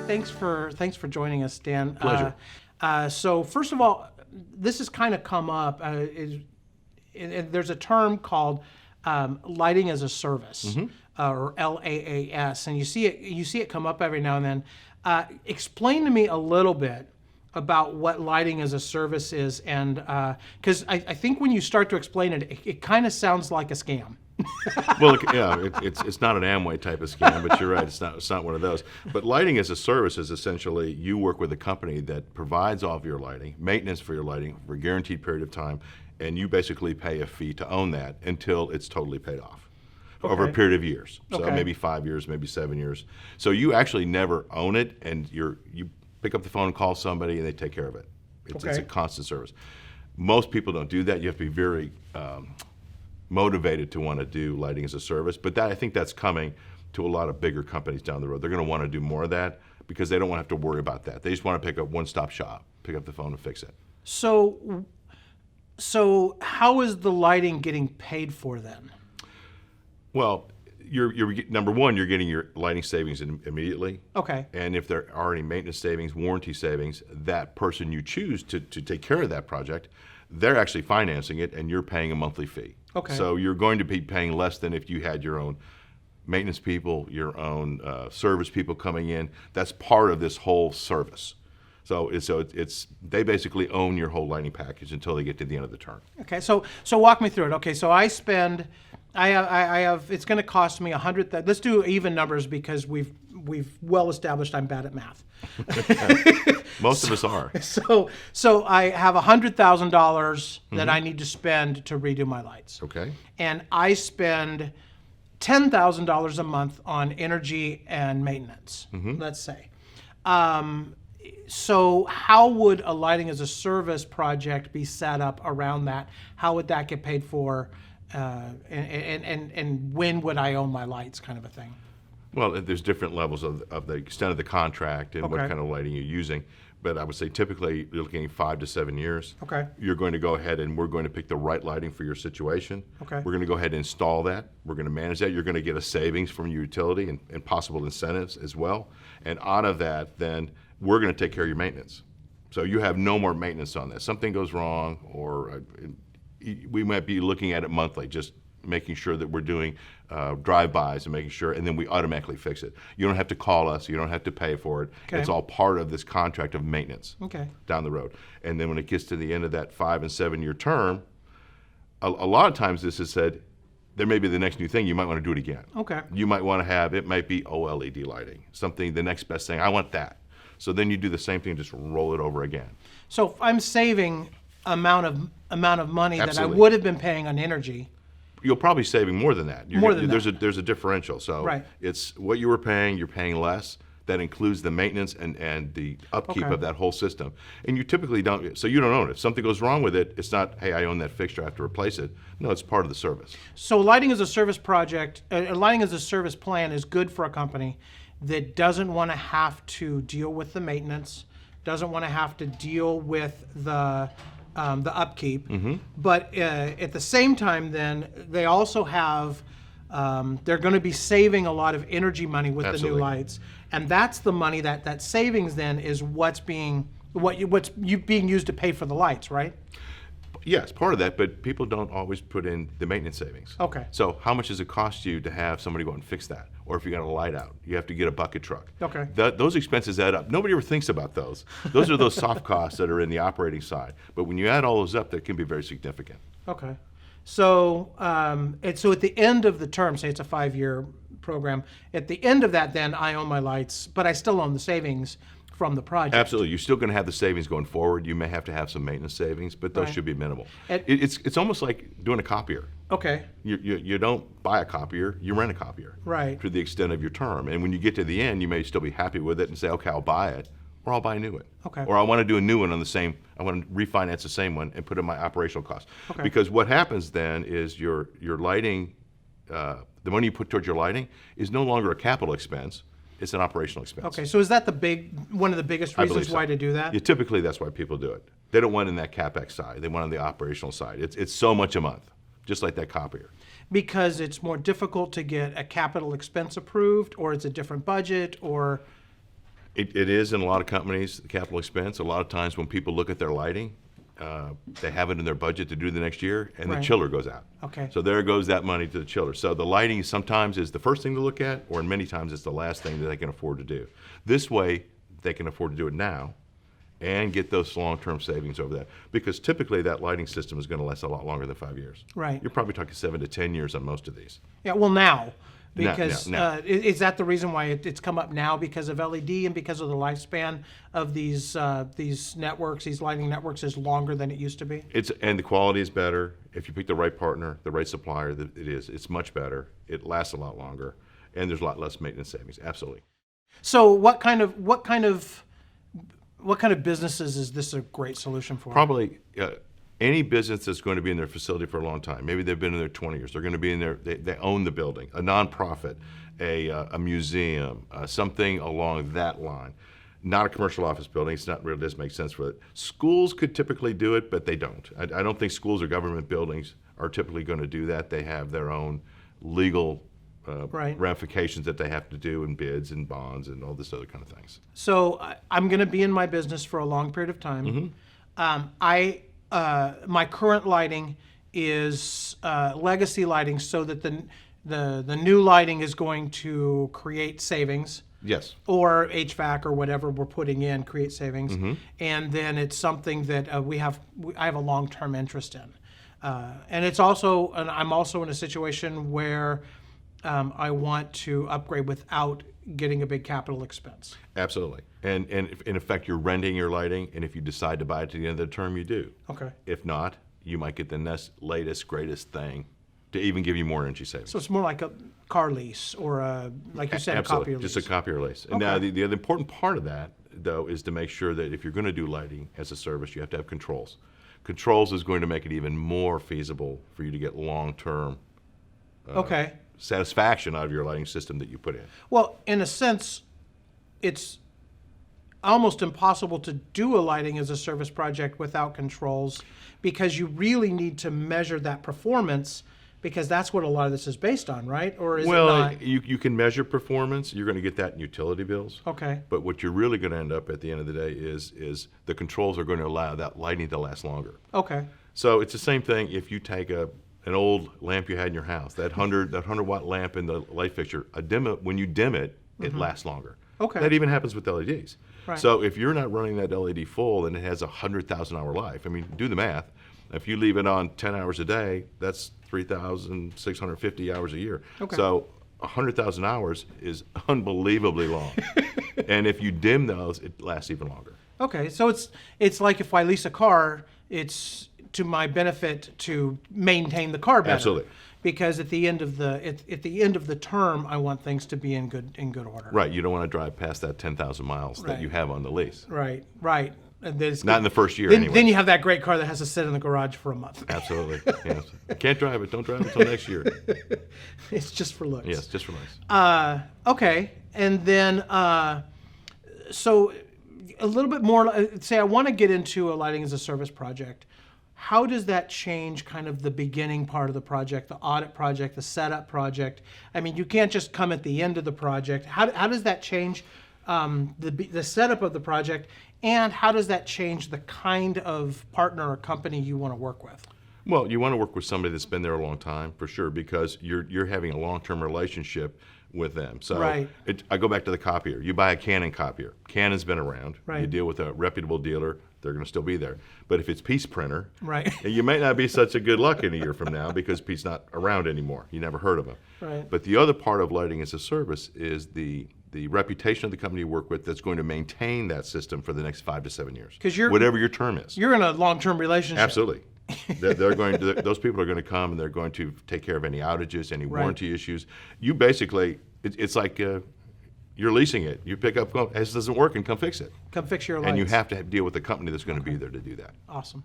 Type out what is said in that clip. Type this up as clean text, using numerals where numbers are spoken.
Thanks for joining us, Dan. Pleasure. So first of all, this has kind of come up. There's a term called lighting as a service, or LaaS, and you see it come up every now and then. Explain to me a little bit about what lighting as a service is, and because I think when you start to explain it, it kind of sounds like a scam. Well, yeah, it's not an Amway type of scam, but you're right, it's not one of those. But lighting as a service is essentially you work with a company that provides all of your lighting, maintenance for your lighting for a guaranteed period of time, and you basically pay a fee to own that until it's totally paid off over a period of years. So maybe 5 years, maybe 7 years. So you actually never own it, and you pick up the phone and call somebody, and they take care of it. It's a constant service. Most people don't do that. You have to be very motivated to want to do lighting as a service, but I think that's coming to a lot of bigger companies down the road. They're going to want to do more of that because they don't want to have to worry about that. They just want to pick up one-stop shop, pick up the phone and fix it. So how is the lighting getting paid for then? Well, you're number one, you're getting your lighting savings immediately. Okay. And if there are any maintenance savings, warranty savings, that person you choose to take care of that project, they're actually financing it, and you're paying a monthly fee. Okay. So you're going to be paying less than if you had your own maintenance people, your own service people coming in. That's part of this whole service. So they basically own your whole lighting package until they get to the end of the term. Okay. So walk me through it. Okay. So I have it's going to cost me $100,000. Let's do even numbers because we've well established I'm bad at math. Most of us are. So I have $100,000 that I need to spend to redo my lights. Okay. And I spend $10,000 a month on energy and maintenance, let's say. So how would a lighting as a service project be set up around that? How would that get paid for? And when would I own my lights, kind of a thing? Well, there's different levels of the extent of the contract and what kind of lighting you're using. But I would say typically you're looking at 5 to 7 years. Okay. You're going to go ahead and we're going to pick the right lighting for your situation. Okay. We're going to go ahead and install that. We're going to manage that. You're going to get a savings from your utility and possible incentives as well. And out of that, then we're going to take care of your maintenance. So you have no more maintenance on this. Something goes wrong, or we might be looking at it monthly, just making sure that we're doing drive-bys and making sure, and then we automatically fix it. You don't have to call us. You don't have to pay for it. Okay. It's all part of this contract of maintenance down the road. And then when it gets to the end of that 5 and 7 year term, a lot of times this is said, there may be the next new thing. You might want to do it again. Okay. You might want to have, it might be OLED lighting, something, the next best thing. I want that. So then you do the same thing, just roll it over again. So if I'm saving amount of money that I Absolutely. would have been paying on energy, you'll probably be saving more than that. There's a differential. So it's what you were paying, you're paying less. That includes the maintenance and the upkeep of that whole system. And you typically don't, so you don't own it. If something goes wrong with it, it's not, hey, I own that fixture, I have to replace it. No, it's part of the service. So lighting as a service project, a lighting as a service plan is good for a company that doesn't want to have to deal with the maintenance, doesn't want to have to deal with the upkeep, but at the same time, then they also have they're going to be saving a lot of energy money with the new lights, and that's the money that savings then is what's being used to pay for the lights, right? Yes, part of that, but people don't always put in the maintenance savings. Okay. So how much does it cost you to have somebody go out and fix that? Or if you got a light out, you have to get a bucket truck. Okay. Those expenses add up. Nobody ever thinks about those. Those are those soft costs that are in the operating side. But when you add all those up, that can be very significant. Okay. So so at the end of the term, say it's a 5-year program, at the end of that then I own my lights, but I still own the savings from the project. Absolutely. You're still going to have the savings going forward. You may have to have some maintenance savings, but those should be minimal. It's almost like doing a copier. Okay. You don't buy a copier, you rent a copier. Right. To the extent of your term. And when you get to the end, you may still be happy with it and say, okay, I'll buy it, or I'll buy a new one. Okay. Or I want to do a new one on the same, I want to refinance the same one and put in my operational costs. Okay. Because what happens then is your lighting, the money you put towards your lighting is no longer a capital expense. It's an operational expense. Okay, so is that one of the biggest reasons why to do that? Yeah, typically that's why people do it. They don't want it in that CapEx side. They want it on the operational side. It's so much a month, just like that copier. Because it's more difficult to get a capital expense approved, or it's a different budget, or It is in a lot of companies, the capital expense. A lot of times when people look at their lighting, they have it in their budget to do the next year, and the Right. chiller goes out. Okay. So there goes that money to the chiller. So the lighting sometimes is the first thing to look at, or many times it's the last thing that they can afford to do. This way, they can afford to do it now and get those long-term savings over that. Because typically that lighting system is going to last a lot longer than 5 years. Right. You're probably talking 7 to 10 years on most of these. Yeah, well, now, Now, because now. is that the reason why it's come up now, because of LED and because of the lifespan of these networks, these lighting networks is longer than it used to be? And the quality is better. If you pick the right partner, the right supplier, it's much better. It lasts a lot longer, and there's a lot less maintenance savings. Absolutely. So what kind of businesses is this a great solution for? Probably any business that's going to be in their facility for a long time. Maybe they've been in there 20 years. They're going to be in there. They own the building. A nonprofit, a museum, something along that line. Not a commercial office building. It's not really doesn't make sense for it. Schools could typically do it, but they don't. I don't think schools or government buildings are typically going to do that. They have their own legal Right. ramifications that they have to do in bids and bonds and all this other kind of things. So I'm going to be in my business for a long period of time. My current lighting is legacy lighting, so that the new lighting is going to create savings, Yes. or HVAC or whatever we're putting in create savings, and then it's something that I have a long-term interest in, and I'm also in a situation where I want to upgrade without getting a big capital expense. Absolutely. And if, in effect, you're renting your lighting, and if you decide to buy it to the end of the term, you do. Okay. If not, you might get the latest, greatest thing to even give you more energy savings. So it's more like a car lease or like you said, a Absolutely. copier lease. Just a copier lease. And now the other important part of that, though, is to make sure that if you're going to do lighting as a service, you have to have controls. Controls is going to make it even more feasible for you to get long-term Okay. satisfaction out of your lighting system that you put in. Well, in a sense, it's almost impossible to do a lighting as a service project without controls, because you really need to measure that performance, because that's what a lot of this is based on, right? Or is it not? You can measure performance. You're going to get that in utility bills. Okay. But what you're really going to end up at the end of the day is the controls are going to allow that lighting to last longer. Okay. So it's the same thing if you take an old lamp you had in your house, that 100-watt lamp in the light fixture, when you dim it, it lasts longer. Okay. That even happens with LEDs. Right. So if you're not running that LED full and it has a 100,000-hour life, I mean, do the math. If you leave it on 10 hours a day, that's 3,650 hours a year. Okay. So 100,000 hours is unbelievably long. And if you dim those, it lasts even longer. Okay. So it's like if I lease a car, it's to my benefit to maintain the car better. Absolutely. Because at the end of the term, I want things to be in good order. Right. You don't want to drive past that 10,000 miles that Right. you have on the lease. Right. Right. And then it's Not in the first year, then, anyway. Then you have that great car that has to sit in the garage for a month. Absolutely. Yes. Can't drive it. Don't drive it until next year. It's just for looks. Yes, just for nice. Okay. And then, so a little bit more, say I want to get into a lighting as a service project. How does that change kind of the beginning part of the project, the audit project, the setup project? I mean, you can't just come at the end of the project. How does that change the setup of the project, and how does that change the kind of partner or company you want to work with? Well, you want to work with somebody that's been there a long time, for sure, because you're having a long-term relationship with them. So Right. I go back to the copier. You buy a Canon copier. Canon's been around. Right. You deal with a reputable dealer, they're going to still be there. But if it's Pete's printer, Right. you may not be such a good luck in a year from now because Pete's not around anymore. You never heard of him. Right. But the other part of lighting as a service is the reputation of the company you work with that's going to maintain that system for the next 5 to 7 years. 'Cause you're- whatever your term is. You're in a long-term relationship. Absolutely. They're going to, those people are going to come and they're going to take care of any outages, any Right. warranty issues. You basically, it's like you're leasing it. You pick up, this doesn't work, and come fix it. Come fix your lights. And you have to deal with a company that's going to be there to do that. Awesome.